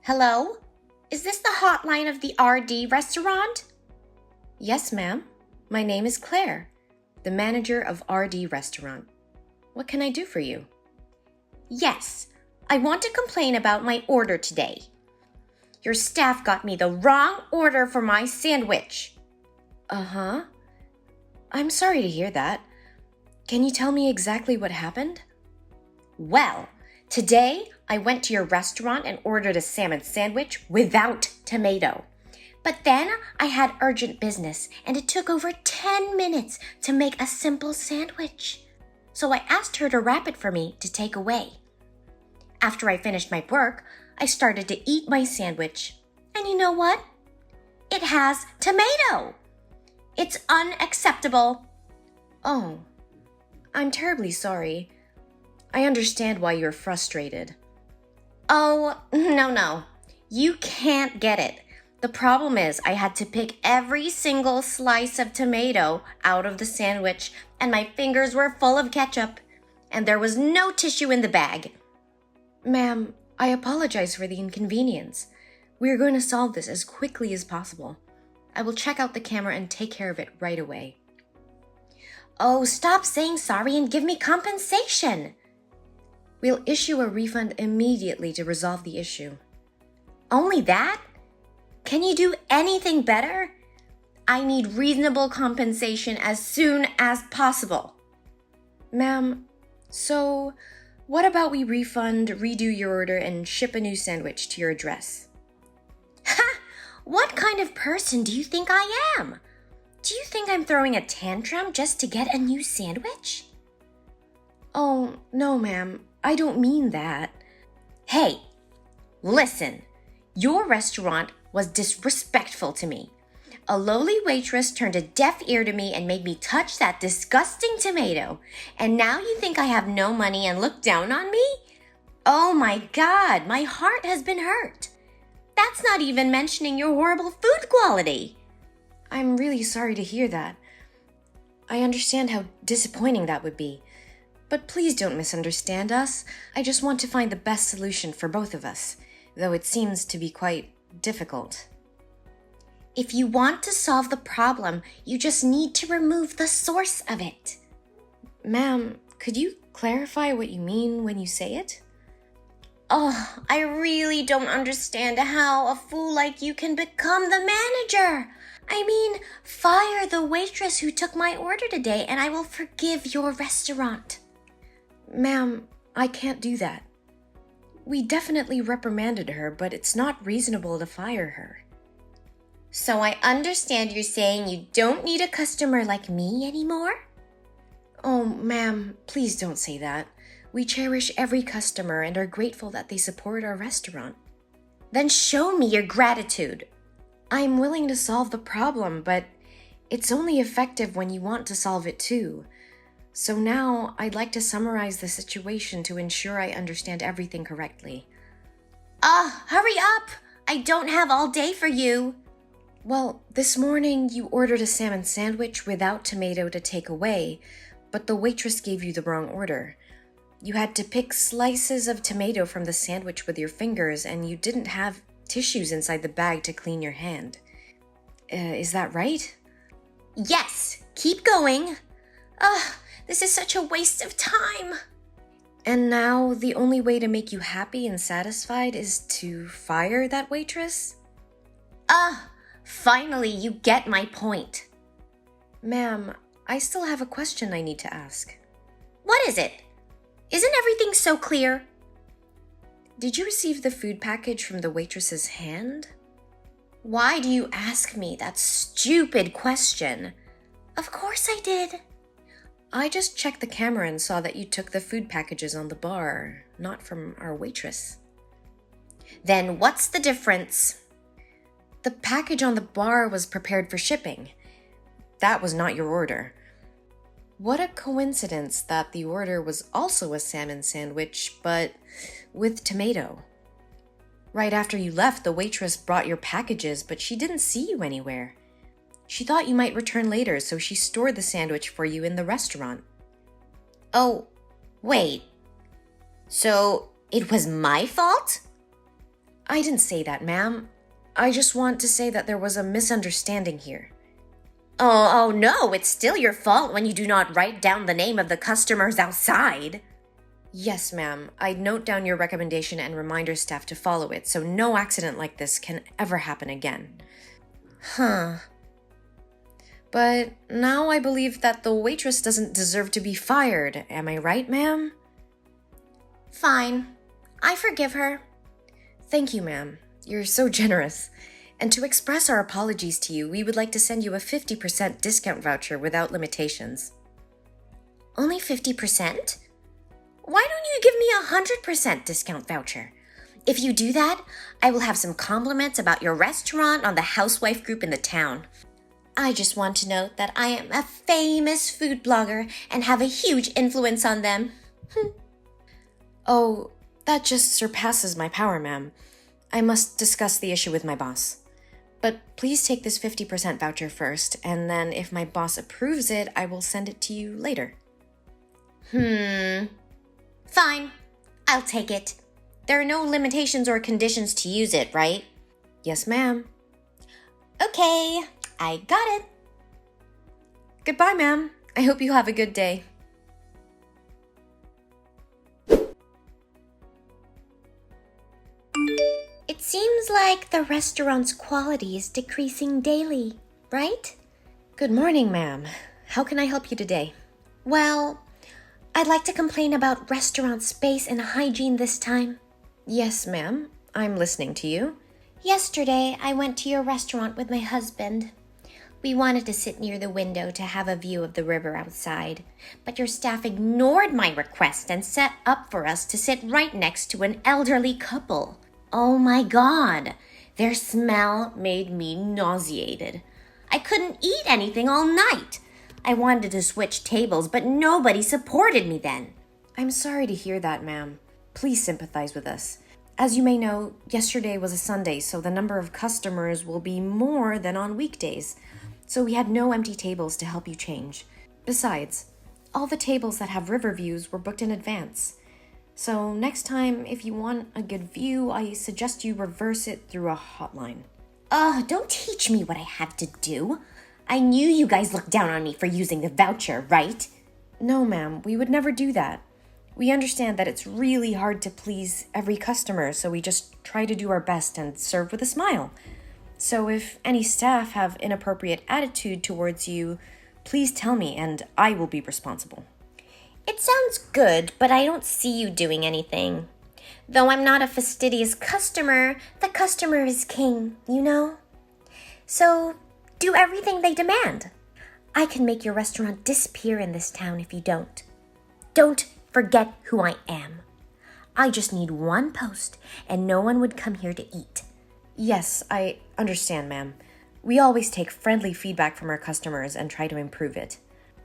Hello? Is this the hotline of the RD restaurant? Yes, ma'am. My name is Claire, the manager of RD Restaurant. What can I do for you? Yes, I want to complain about my order today. Your staff got me the wrong order for my sandwich. Uh-huh. I'm sorry to hear that. Can you tell me exactly what happened? Well, today I went to your restaurant and ordered a salmon sandwich without tomato. But then I had urgent business and it took over 10 minutes to make a simple sandwich. So I asked her to wrap it for me to take away. After I finished my work, I started to eat my sandwich. And you know what? It has tomato. It's unacceptable. Oh, I'm terribly sorry. I understand why you're frustrated. Oh, no. You can't get it. The problem is I had to pick every single slice of tomato out of the sandwich, and my fingers were full of ketchup, and there was no tissue in the bag. Ma'am, I apologize for the inconvenience. We are going to solve this as quickly as possible. I will check out the camera and take care of it right away. Oh, stop saying sorry and give me compensation. We'll issue a refund immediately to resolve the issue. Only that? Can you do anything better? I need reasonable compensation as soon as possible. Ma'am, so what about we refund, redo your order, and ship a new sandwich to your address? Ha! What kind of person do you think I am? Do you think I'm throwing a tantrum just to get a new sandwich? Oh, no, ma'am. I don't mean that. Hey, listen. Your restaurant was disrespectful to me. A lowly waitress turned a deaf ear to me and made me touch that disgusting tomato. And now you think I have no money and look down on me? Oh my God, my heart has been hurt. That's not even mentioning your horrible food quality. I'm really sorry to hear that. I understand how disappointing that would be. But please don't misunderstand us. I just want to find the best solution for both of us, though it seems to be quite difficult. If you want to solve the problem, you just need to remove the source of it. Ma'am, could you clarify what you mean when you say it? Oh, I really don't understand how a fool like you can become the manager. I mean, fire the waitress who took my order today and I will forgive your restaurant. Ma'am, I can't do that. We definitely reprimanded her, but it's not reasonable to fire her. So I understand you're saying you don't need a customer like me anymore? Oh, ma'am, please don't say that. We cherish every customer and are grateful that they support our restaurant. Then show me your gratitude. I'm willing to solve the problem, but it's only effective when you want to solve it too. So now I'd like to summarize the situation to ensure I understand everything correctly. Hurry up! I don't have all day for you. Well, this morning you ordered a salmon sandwich without tomato to take away, but the waitress gave you the wrong order. You had to pick slices of tomato from the sandwich with your fingers, and you didn't have tissues inside the bag to clean your hand. Is that right? Yes, keep going. This is such a waste of time. And now the only way to make you happy and satisfied is to fire that waitress? Finally you get my point. Ma'am, I still have a question I need to ask. What is it? Isn't everything so clear? Did you receive the food package from the waitress's hand? Why do you ask me that stupid question? Of course I did. I just checked the camera and saw that you took the food packages on the bar, not from our waitress. Then what's the difference? The package on the bar was prepared for shipping. That was not your order. What a coincidence that the order was also a salmon sandwich, but with tomato. Right after you left, the waitress brought your packages, but she didn't see you anywhere. She thought you might return later, so she stored the sandwich for you in the restaurant. Oh, wait. So it was my fault? I didn't say that, ma'am. I just want to say that there was a misunderstanding here. Oh no, it's still your fault when you do not write down the name of the customers outside. Yes, ma'am. I'd note down your recommendation and remind your staff to follow it so no accident like this can ever happen again. Huh. But now I believe that the waitress doesn't deserve to be fired. Am I right, ma'am? Fine. I forgive her. Thank you, ma'am. You're so generous. And to express our apologies to you, we would like to send you a 50% discount voucher without limitations. Only 50%? Why don't you give me a 100% discount voucher? If you do that, I will have some compliments about your restaurant on the housewife group in the town. I just want to note that I am a famous food blogger and have a huge influence on them. Oh, that just surpasses my power, ma'am. I must discuss the issue with my boss. But please take this 50% voucher first, and then if my boss approves it, I will send it to you later. Fine. I'll take it. There are no limitations or conditions to use it, right? Yes, ma'am. Okay, I got it. Goodbye, ma'am. I hope you have a good day. It seems like the restaurant's quality is decreasing daily, right? Good morning, ma'am. How can I help you today? Well, I'd like to complain about restaurant space and hygiene this time. Yes, ma'am. I'm listening to you. Yesterday, I went to your restaurant with my husband. We wanted to sit near the window to have a view of the river outside, but your staff ignored my request and set up for us to sit right next to an elderly couple. Oh my God, their smell made me nauseated. I couldn't eat anything all night. I wanted to switch tables, but nobody supported me then. I'm sorry to hear that, ma'am. Please sympathize with us. As you may know, yesterday was a Sunday, so the number of customers will be more than on weekdays. So we had no empty tables to help you change. Besides, all the tables that have river views were booked in advance. So next time, if you want a good view, I suggest you reverse it through a hotline. Don't teach me what I have to do. I knew you guys looked down on me for using the voucher, right? No, ma'am, we would never do that. We understand that it's really hard to please every customer, so we just try to do our best and serve with a smile. So if any staff have inappropriate attitude towards you, please tell me and I will be responsible. It sounds good, but I don't see you doing anything. Though I'm not a fastidious customer, the customer is king, you know? So do everything they demand. I can make your restaurant disappear in this town if you don't. Don't forget who I am. I just need one post and no one would come here to eat. Yes, I understand, ma'am. We always take friendly feedback from our customers and try to improve it.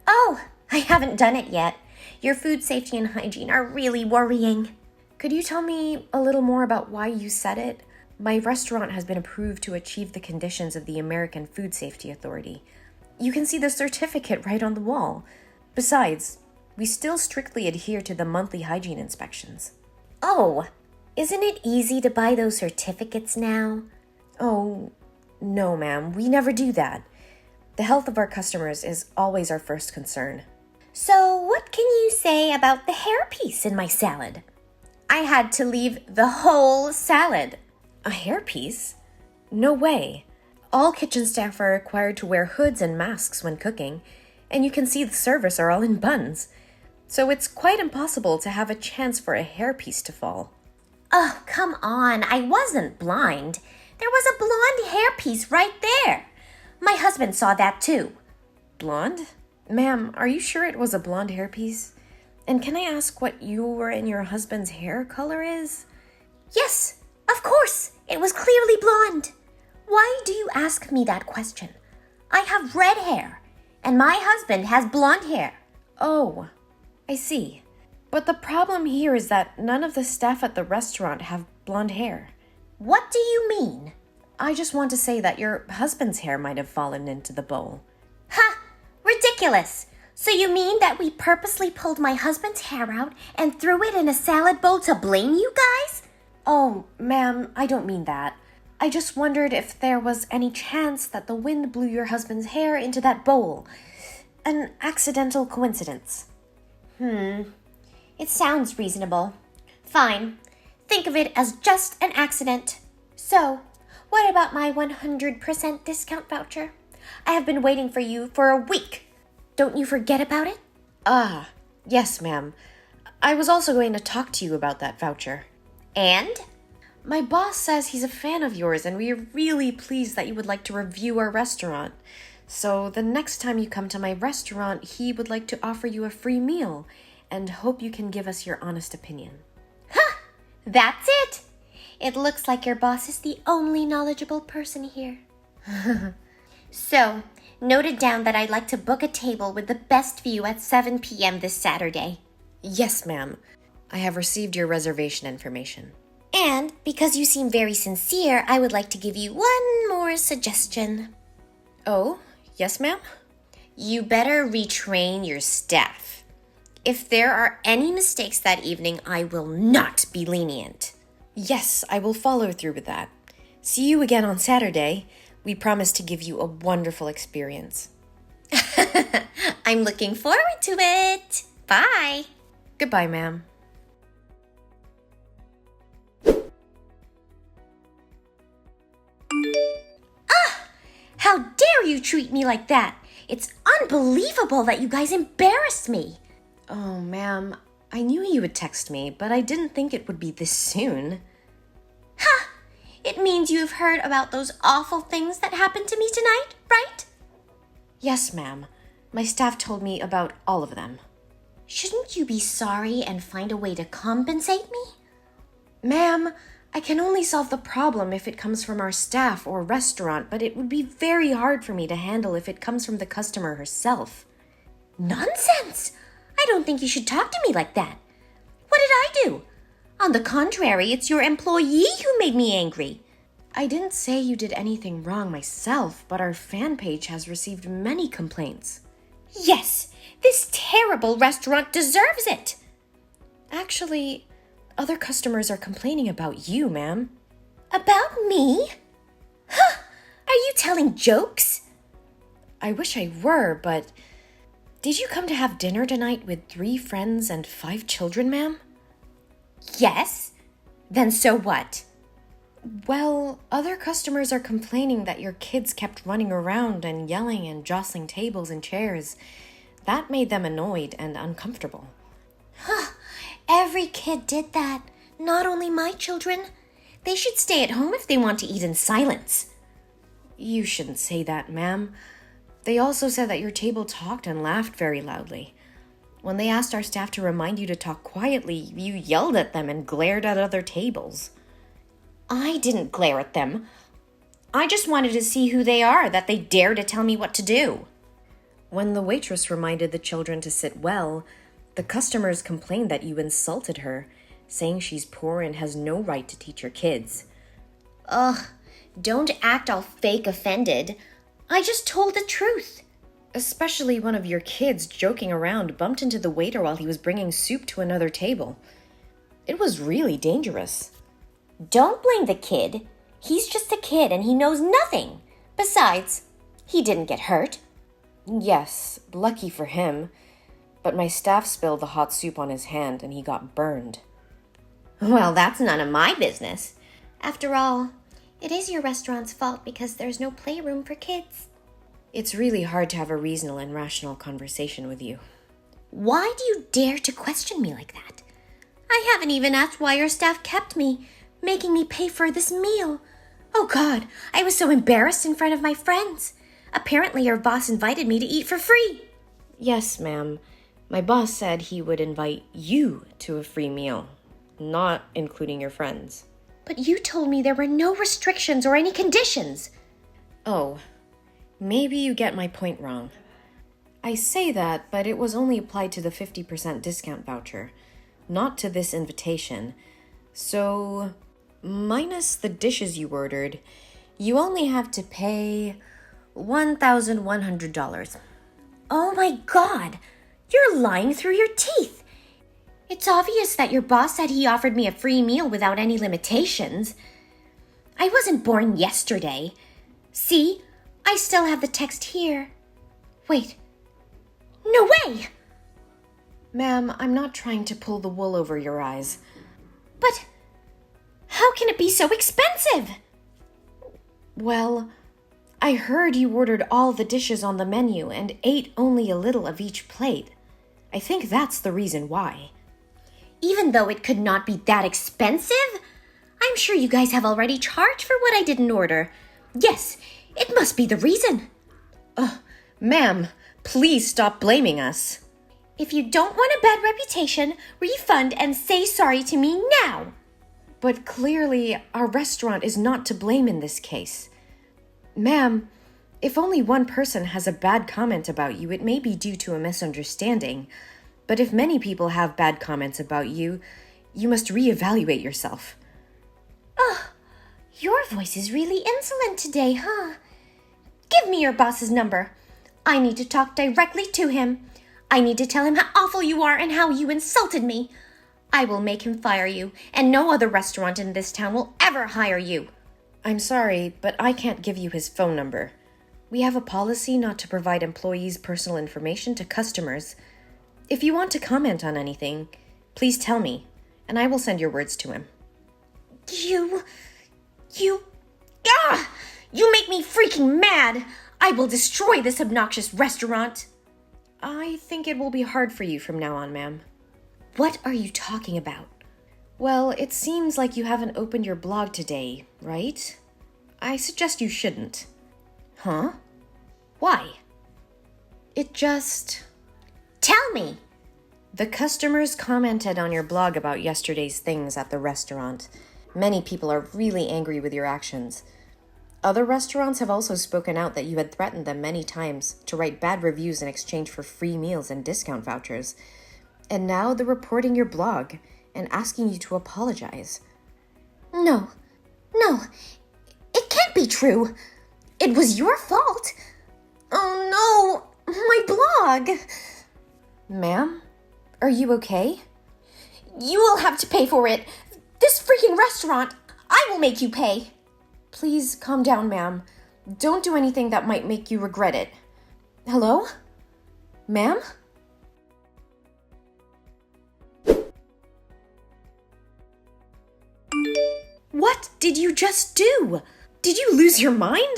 Oh, I haven't done it yet. Your food safety and hygiene are really worrying. Could you tell me a little more about why you said it? My restaurant has been approved to achieve the conditions of the American Food Safety Authority. You can see the certificate right on the wall. Besides, we still strictly adhere to the monthly hygiene inspections. Oh, isn't it easy to buy those certificates now? Oh, no, ma'am, we never do that. The health of our customers is always our first concern. So what can you say about the hairpiece in my salad? I had to leave the whole salad. A hairpiece? No way. All kitchen staff are required to wear hoods and masks when cooking, and you can see the servers are all in buns. So it's quite impossible to have a chance for a hairpiece to fall. Oh, come on. I wasn't blind. There was a blonde hairpiece right there. My husband saw that too. Blonde? Ma'am, are you sure it was a blonde hairpiece? And can I ask what your and your husband's hair color is? Yes, of course. It was clearly blonde. Why do you ask me that question? I have red hair, and my husband has blonde hair. Oh, I see. But the problem here is that none of the staff at the restaurant have blonde hair. What do you mean? I just want to say that your husband's hair might have fallen into the bowl. Ha! Ridiculous! So you mean that we purposely pulled my husband's hair out and threw it in a salad bowl to blame you guys? Oh, ma'am, I don't mean that. I just wondered if there was any chance that the wind blew your husband's hair into that bowl. An accidental coincidence. It sounds reasonable. Fine. Think of it as just an accident. So, what about my 100% discount voucher? I have been waiting for you for a week. Don't you forget about it? Ah, yes, ma'am. I was also going to talk to you about that voucher. And? My boss says he's a fan of yours, and we are really pleased that you would like to review our restaurant. So the next time you come to my restaurant, he would like to offer you a free meal, and hope you can give us your honest opinion. Ha! That's it! It looks like your boss is the only knowledgeable person here. So, note it down that I'd like to book a table with the best view at 7 p.m. this Saturday. Yes, ma'am. I have received your reservation information. And because you seem very sincere, I would like to give you one more suggestion. Oh, yes, ma'am? You better retrain your staff. If there are any mistakes that evening, I will not be lenient. Yes, I will follow through with that. See you again on Saturday. We promise to give you a wonderful experience. I'm looking forward to it. Bye. Goodbye, ma'am. How dare you treat me like that? It's unbelievable that you guys embarrassed me. Oh, ma'am, I knew you would text me, but I didn't think it would be this soon. Ha! It means you've heard about those awful things that happened to me tonight, right? Yes, ma'am. My staff told me about all of them. Shouldn't you be sorry and find a way to compensate me? Ma'am, I can only solve the problem if it comes from our staff or restaurant, but it would be very hard for me to handle if it comes from the customer herself. Nonsense! I don't think you should talk to me like that. What did I do? On the contrary, it's your employee who made me angry. I didn't say you did anything wrong myself, but our fan page has received many complaints. Yes, this terrible restaurant deserves it. Actually, other customers are complaining about you, ma'am. About me? Huh! Are you telling jokes? I wish I were, but... Did you come to have dinner tonight with 3 friends and 5 children, ma'am? Yes. Then so what? Well, other customers are complaining that your kids kept running around and yelling and jostling tables and chairs. That made them annoyed and uncomfortable. Huh. Every kid did that. Not only my children. They should stay at home if they want to eat in silence. You shouldn't say that, ma'am. They also said that your table talked and laughed very loudly. When they asked our staff to remind you to talk quietly, you yelled at them and glared at other tables. I didn't glare at them. I just wanted to see who they are that they dare to tell me what to do. When the waitress reminded the children to sit well, the customers complained that you insulted her, saying she's poor and has no right to teach her kids. Ugh, don't act all fake offended. I just told the truth. Especially one of your kids joking around bumped into the waiter while he was bringing soup to another table. It was really dangerous. Don't blame the kid. He's just a kid and he knows nothing. Besides, he didn't get hurt. Yes, lucky for him. But my staff spilled the hot soup on his hand and he got burned. Well, that's none of my business. After all, it is your restaurant's fault because there's no playroom for kids. It's really hard to have a reasonable and rational conversation with you. Why do you dare to question me like that? I haven't even asked why your staff kept me, making me pay for this meal. Oh God, I was so embarrassed in front of my friends. Apparently your boss invited me to eat for free. Yes, ma'am. My boss said he would invite you to a free meal, not including your friends. But you told me there were no restrictions or any conditions. Oh, maybe you get my point wrong. I say that, but it was only applied to the 50% discount voucher, not to this invitation. So, minus the dishes you ordered, you only have to pay $1,100. Oh my God! You're lying through your teeth. It's obvious that your boss said he offered me a free meal without any limitations. I wasn't born yesterday. See, I still have the text here. Wait. No way! Ma'am, I'm not trying to pull the wool over your eyes. But how can it be so expensive? Well, I heard you ordered all the dishes on the menu and ate only a little of each plate. I think that's the reason why. Even though it could not be that expensive? I'm sure you guys have already charged for what I didn't order. Yes, it must be the reason. Ma'am, please stop blaming us. If you don't want a bad reputation, refund and say sorry to me now. But clearly, our restaurant is not to blame in this case. Ma'am, if only one person has a bad comment about you, it may be due to a misunderstanding. But if many people have bad comments about you, you must reevaluate yourself. Oh, your voice is really insolent today, huh? Give me your boss's number. I need to talk directly to him. I need to tell him how awful you are and how you insulted me. I will make him fire you, and no other restaurant in this town will ever hire you. I'm sorry, but I can't give you his phone number. We have a policy not to provide employees' personal information to customers. If you want to comment on anything, please tell me, and I will send your words to him. You make me freaking mad! I will destroy this obnoxious restaurant! I think it will be hard for you from now on, ma'am. What are you talking about? Well, it seems like you haven't opened your blog today, right? I suggest you shouldn't. Huh? Why? It just... Tell me! The customers commented on your blog about yesterday's things at the restaurant. Many people are really angry with your actions. Other restaurants have also spoken out that you had threatened them many times to write bad reviews in exchange for free meals and discount vouchers. And now they're reporting your blog and asking you to apologize. No, it can't be true. It was your fault. Oh no, my blog. Ma'am, are you okay? You will have to pay for it. This freaking restaurant, I will make you pay. Please calm down, ma'am. Don't do anything that might make you regret it. Hello? Ma'am? What did you just do? Did you lose your mind?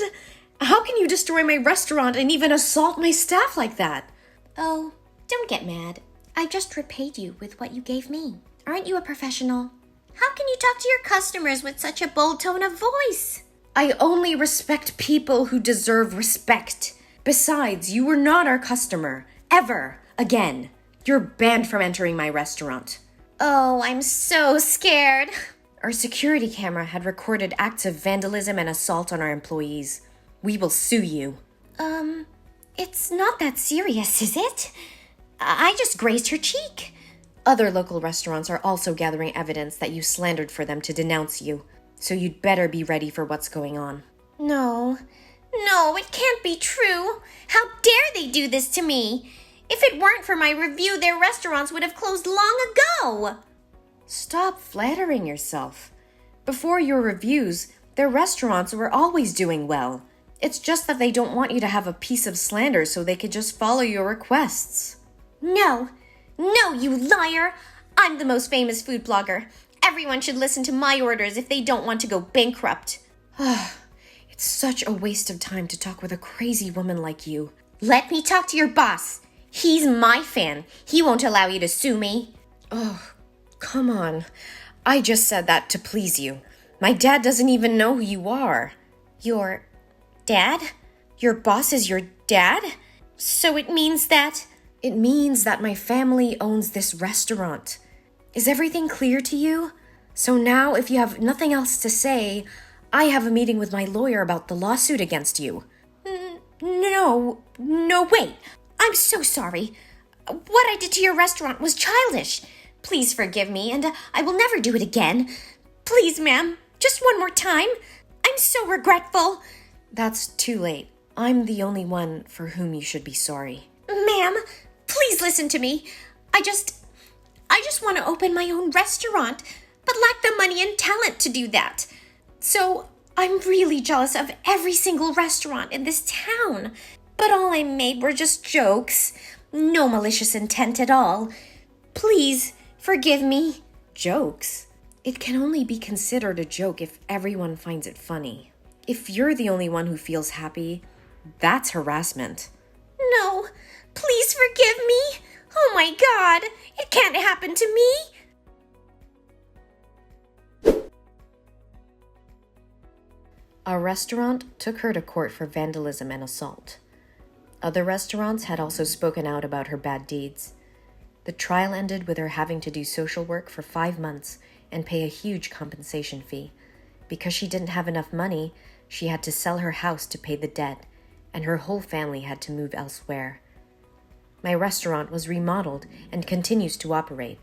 How can you destroy my restaurant and even assault my staff like that? Oh, don't get mad. I just repaid you with what you gave me. Aren't you a professional? How can you talk to your customers with such a bold tone of voice? I only respect people who deserve respect. Besides, you were not our customer. Ever. Again. You're banned from entering my restaurant. Oh, I'm so scared. Our security camera had recorded acts of vandalism and assault on our employees. We will sue you. It's not that serious, is it? I just grazed her cheek. Other local restaurants are also gathering evidence that you slandered for them to denounce you. So you'd better be ready for what's going on. No, it can't be true. How dare they do this to me? If it weren't for my review, their restaurants would have closed long ago. Stop flattering yourself. Before your reviews, their restaurants were always doing well. It's just that they don't want you to have a piece of slander so they could just follow your requests. No, you liar. I'm the most famous food blogger. Everyone should listen to my orders if they don't want to go bankrupt. It's such a waste of time to talk with a crazy woman like you. Let me talk to your boss. He's my fan. He won't allow you to sue me. Oh, come on. I just said that to please you. My dad doesn't even know who you are. Your dad? Your boss is your dad? So it means that... It means that my family owns this restaurant. Is everything clear to you? So now, if you have nothing else to say, I have a meeting with my lawyer about the lawsuit against you. No, wait. I'm so sorry. What I did to your restaurant was childish. Please forgive me, and I will never do it again. Please, ma'am, just one more time. I'm so regretful. That's too late. I'm the only one for whom you should be sorry. Ma'am, please listen to me. I just want to open my own restaurant, but lack the money and talent to do that. So I'm really jealous of every single restaurant in this town. But all I made were just jokes. No malicious intent at all. Please forgive me. Jokes? It can only be considered a joke if everyone finds it funny. If you're the only one who feels happy, that's harassment. No, please forgive me. Oh my God, it can't happen to me. A restaurant took her to court for vandalism and assault. Other restaurants had also spoken out about her bad deeds. The trial ended with her having to do social work for 5 months and pay a huge compensation fee. Because she didn't have enough money, she had to sell her house to pay the debt, and her whole family had to move elsewhere. My restaurant was remodeled and continues to operate.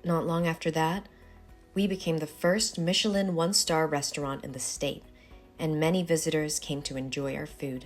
Not long after that, we became the first Michelin 1-star restaurant in the state, and many visitors came to enjoy our food.